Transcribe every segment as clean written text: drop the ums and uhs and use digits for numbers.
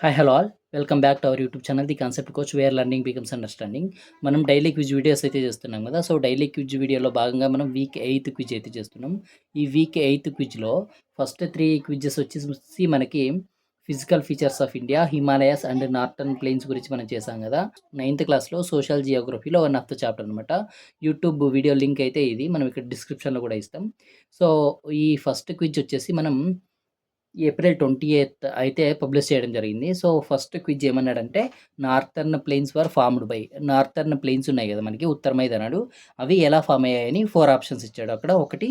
Hi hello all welcome back to our YouTube channel the concept coach where learning becomes understanding. మనం daily quiz videos అయితే చేస్తున్నాం కదా. So daily quiz వీడియోలో భాగంగా మనం week 8 quiz అయితే చేస్తున్నాం. ఈ వీక్ 8 క్విజ్లో ఫస్ట్ 3 క్విజెస్ వచ్చేసి మనకి physical features of India, Himalayas and northern plains గురించి మనం చేసాం కదా. 9th క్లాస్లో సోషల్ జియోగ్రఫీలో వన్ ఆఫ్ ద చాప్టర్ అనమాట. యూట్యూబ్ వీడియో లింక్ అయితే ఇది మనం ఇక్కడ డిస్క్రిప్షన్లో కూడా ఇస్తాం. సో ఈ ఫస్ట్ క్విజ్ వచ్చేసి మనం ఏప్రిల్ 28 అయితే పబ్లిష్ చేయడం జరిగింది. సో ఫస్ట్ క్విజ్ ఏమన్నాడంటే northern plains were formed by. Northern plains ఉన్నాయి కదా మనకి ఉత్తర మైదానాలు, అవి ఎలా ఫామ్ అయ్యాయని 4 ఆప్షన్స్ ఇచ్చాడు. అక్కడ ఒకటి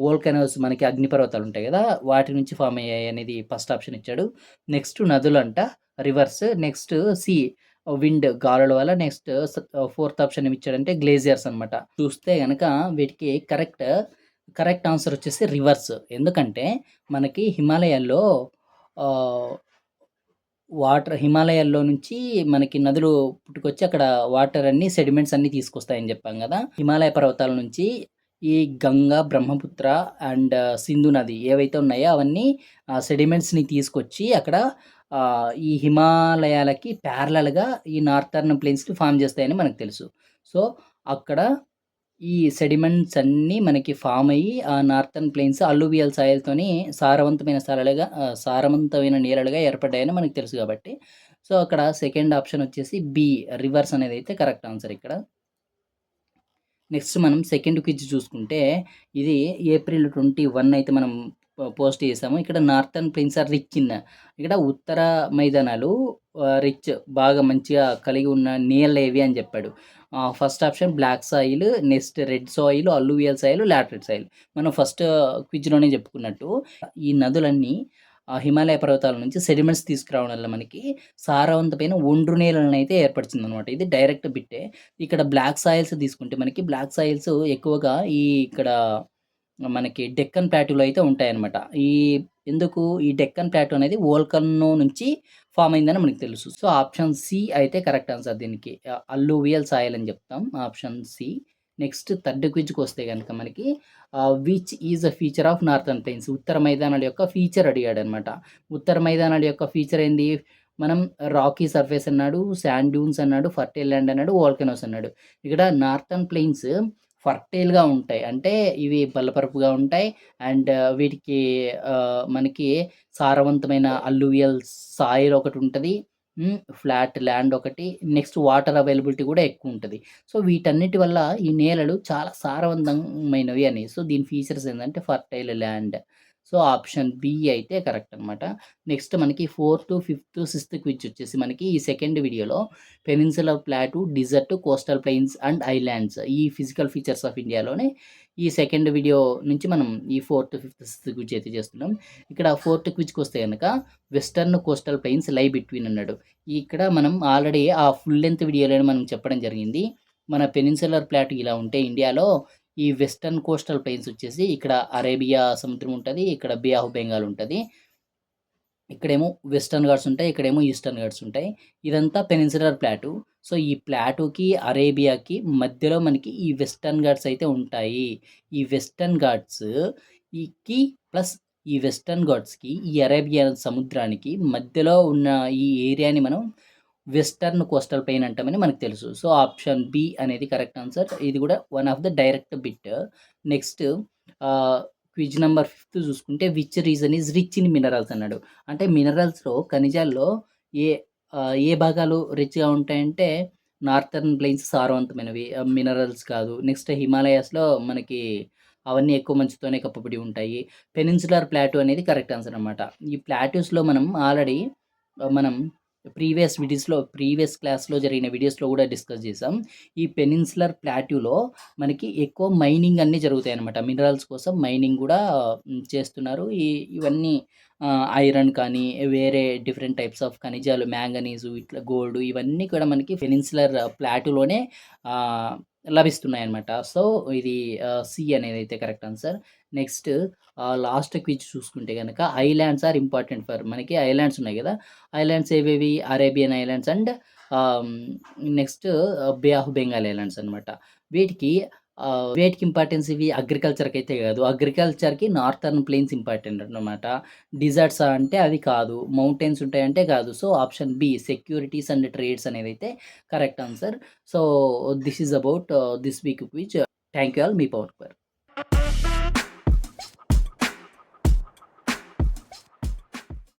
వోల్కనోస్, మనకి అగ్నిపర్వతాలు ఉంటాయి కదా, వాటి నుంచి ఫామ్ అయ్యాయి అనేది ఫస్ట్ ఆప్షన్ ఇచ్చాడు. నెక్స్ట్ నదులంట, రివర్స్. నెక్స్ట్ సీ, విండ్, గాలుల వల్ల. నెక్స్ట్ ఫోర్త్ ఆప్షన్ ఏమి ఇచ్చాడంటే గ్లేజియర్స్ అనమాట. చూస్తే కనుక వీటికి కరెక్ట్ ఆన్సర్ వచ్చేసి రివర్స్. ఎందుకంటే మనకి హిమాలయాల్లో హిమాలయాల్లో నుంచి మనకి నదులు పుట్టుకొచ్చి అక్కడ వాటర్ అన్ని సెడిమెంట్స్ అన్ని తీసుకొస్తాయని చెప్పాం కదా. హిమాలయ పర్వతాల నుంచి ఈ గంగా, బ్రహ్మపుత్ర అండ్ సింధు నది ఏవైతే ఉన్నాయో అవన్నీ సెడిమెంట్స్ని తీసుకొచ్చి అక్కడ ఈ హిమాలయాలకి ప్యారలల్గా ఈ నార్థర్న్ ప్లేన్స్ని ఫామ్ చేస్తాయని మనకు తెలుసు. సో అక్కడ ఈ సెడిమెంట్స్ అన్నీ మనకి ఫామ్ అయ్యి ఆ నార్థర్న్ ప్లెయిన్స్ అల్లువియల్ సాయిల్తోని సారవంతమైన నేలలుగా ఏర్పడ్డాయని మనకు తెలుసు కాబట్టి, సో అక్కడ సెకండ్ ఆప్షన్ వచ్చేసి బి, రివర్స్ అనేది అయితే కరెక్ట్ ఆన్సర్ ఇక్కడ. నెక్స్ట్ మనం సెకండ్ క్విజ్ చూసుకుంటే ఇది ఏప్రిల్ 21 అయితే మనం పోస్ట్ చేసాము. ఇక్కడ northern plains are rich in, ఇక్కడ ఉత్తర మైదానాలు రిచ్, బాగా మంచిగా కలిగి ఉన్న నేలలు ఏవి అని చెప్పాడు. First option black soil, next red soil, alluvial soil, laterite soil. మనం ఫస్ట్ క్విజ్లోనే చెప్పుకున్నట్టు ఈ నదులన్నీ హిమాలయ పర్వతాల నుంచి సెడిమెంట్స్ తీసుకురావడం వల్ల మనకి సారవంతమైన ఒండ్రు నేలను అయితే ఏర్పరిచింది అనమాట. ఇది డైరెక్ట్ బిట్టే. ఇక్కడ బ్లాక్ సాయిల్స్ తీసుకుంటే మనకి బ్లాక్ సాయిల్స్ ఎక్కువగా ఇక్కడ మనకి డెక్కన్ ప్లాట్యూలో అయితే ఉంటాయన్నమాట. ఎందుకు ఈ డెక్కన్ ప్లాట్యూ అనేది వోల్కనో నుంచి ఫామ్ అయిందని మనకు తెలుసు. సో ఆప్షన్ సి అయితే కరెక్ట్ ఆన్సర్ దీనికి. అల్లువియల్ సాయిల్ అని చెప్తాం, ఆప్షన్ సి. నెక్స్ట్ థర్డ్ క్విజ్కి వస్తే కనుక మనకి which is a feature of northern plains, ఉత్తర మైదానాల యొక్క ఫీచర్ అడిగాడు అనమాట. ఉత్తర మైదానాల యొక్క ఫీచర్ ఏంది? మనం రాకీ సర్ఫేస్ అన్నాడు, శాండ్ డ్యూన్స్ అన్నాడు, ఫర్టైల్ ల్యాండ్ అన్నాడు, వోల్కనోస్ అన్నాడు. ఇక్కడ నార్థర్న్ ప్లెయిన్స్ ఫర్టైల్గా ఉంటాయి, అంటే ఇవి బల్లపరుపుగా ఉంటాయి. అండ్ వీటికి మనకి సారవంతమైన అల్లువియల్ సాయిల్ ఒకటి ఉంటుంది, ఫ్లాట్ ల్యాండ్ ఒకటి, నెక్స్ట్ వాటర్ అవైలబిలిటీ కూడా ఎక్కువ ఉంటుంది. సో వీటన్నిటి వల్ల ఈ నేలలు చాలా సారవంతమైనవి అని. సో దీని ఫీచర్స్ ఏంటంటే fertile land. So option B అయితే కరెక్ట్ అనమాట. నెక్స్ట్ మనకి 4th, 5th, 6th క్విజ్ వచ్చేసి మనకి ఈ సెకండ్ వీడియోలో peninsular plateau, desert, coastal plains and islands, ఈ ఫిజికల్ ఫీచర్స్ ఆఫ్ ఇండియాలోనే ఈ సెకండ్ వీడియో నుంచి మనం ఈ 4th, 5th, 6th క్విజ్ అయితే చేస్తున్నాం. ఇక్కడ 4th క్విజ్కి వస్తే కనుక వెస్టర్న్ కోస్టల్ ప్లెయిన్స్ లై బిట్వీన్ అన్నాడు. ఇక్కడ మనం ఆల్రెడీ ఆ ఫుల్ లెంత్ వీడియోలో మనం చెప్పడం జరిగింది. మన పెనిన్సులర్ ప్లాటూ ఇలా ఉంటే ఇండియాలో ఈ వెస్టర్న్ కోస్టల్ ప్లెయిన్స్ వచ్చేసి ఇక్కడ అరేబియా సముద్రం ఉంటుంది, ఇక్కడ బే ఆఫ్ బెంగాల్ ఉంటుంది. ఇక్కడేమో వెస్టర్న్ ఘాట్స్ ఉంటాయి, ఇక్కడేమో ఈస్టర్న్ ఘాట్స్ ఉంటాయి. ఇదంతా పెనిన్సులర్ ప్లాటూ. సో ఈ ప్లాటూకి అరేబియాకి మధ్యలో మనకి ఈ వెస్టర్న్ ఘాట్స్ అయితే ఉంటాయి. ఈ వెస్టర్న్ ఘాట్స్ ప్లస్ ఈ వెస్టర్న్ ఘాట్స్కి ఈ అరేబియా సముద్రానికి మధ్యలో ఉన్న ఈ ఏరియాని మనం వెస్టర్న్ కోస్టల్ ప్లెయిన్ అంటామని మనకు తెలుసు. సో ఆప్షన్ బి అనేది కరెక్ట్ ఆన్సర్. ఇది కూడా one of the direct bit. Next quiz number 5 చూసుకుంటే which reason is rich in minerals అన్నాడు. అంటే మినరల్స్లో, ఖనిజాల్లో ఏ భాగాలు రిచ్గా ఉంటాయంటే నార్థర్న్ ప్లెయిన్స్ సారవంతమైనవి, మినరల్స్ కాదు. నెక్స్ట్ హిమాలయాస్లో మనకి అవన్నీ ఎక్కువ మంచుతోనే కప్పబడి ఉంటాయి. పెనిన్సులర్ ప్లాటూ అనేది కరెక్ట్ ఆన్సర్ అనమాట. ఈ ప్లాటూస్లో మనం ఆల్రెడీ మనం ప్రీవియస్ క్లాస్లో జరిగిన వీడియోస్లో కూడా డిస్కస్ చేసాం. ఈ పెనిన్సులర్ ప్లాట్యూలో మనకి ఎక్కువ మైనింగ్ అన్నీ జరుగుతాయి అన్నమాట. మినరల్స్ కోసం మైనింగ్ కూడా చేస్తున్నారు. ఇవన్నీ ఐరన్ కానీ వేరే డిఫరెంట్ టైప్స్ ఆఫ్ ఖనిజాలు, మ్యాంగనీసు, ఇట్లా గోల్డ్, ఇవన్నీ కూడా మనకి పెనిన్సులర్ ప్లాట్యూలోనే లభిస్తున్నాయి అన్నమాట. సో ఇది సి అనేది అయితే correct answer. Next last quiz చూసుకుంటే కనుక ఐలాండ్స్ ఆర్ ఇంపార్టెంట్ ఫర్, మనకి ఐలాండ్స్ ఉన్నాయి కదా, ఐలాండ్స్ ఏవేవి? Arabian islands and next bay of Bengal islands అనమాట. వీటికి వేటికి ఇంపార్టెన్స్ ఇవి అగ్రికల్చర్‌కి అయితే కాదు. అగ్రికల్చర్‌కి నార్థర్న్ ప్లెయిన్స్ ఇంపార్టెంట్ అన్నమాట. డిజర్ట్సా అంటే అది కాదు. మౌంటైన్స్ ఉంటాయంటే కాదు. So, option B securities and trades అనేదైతే correct answer. So, this is about this week quiz. Thank you all. మీ పవర్.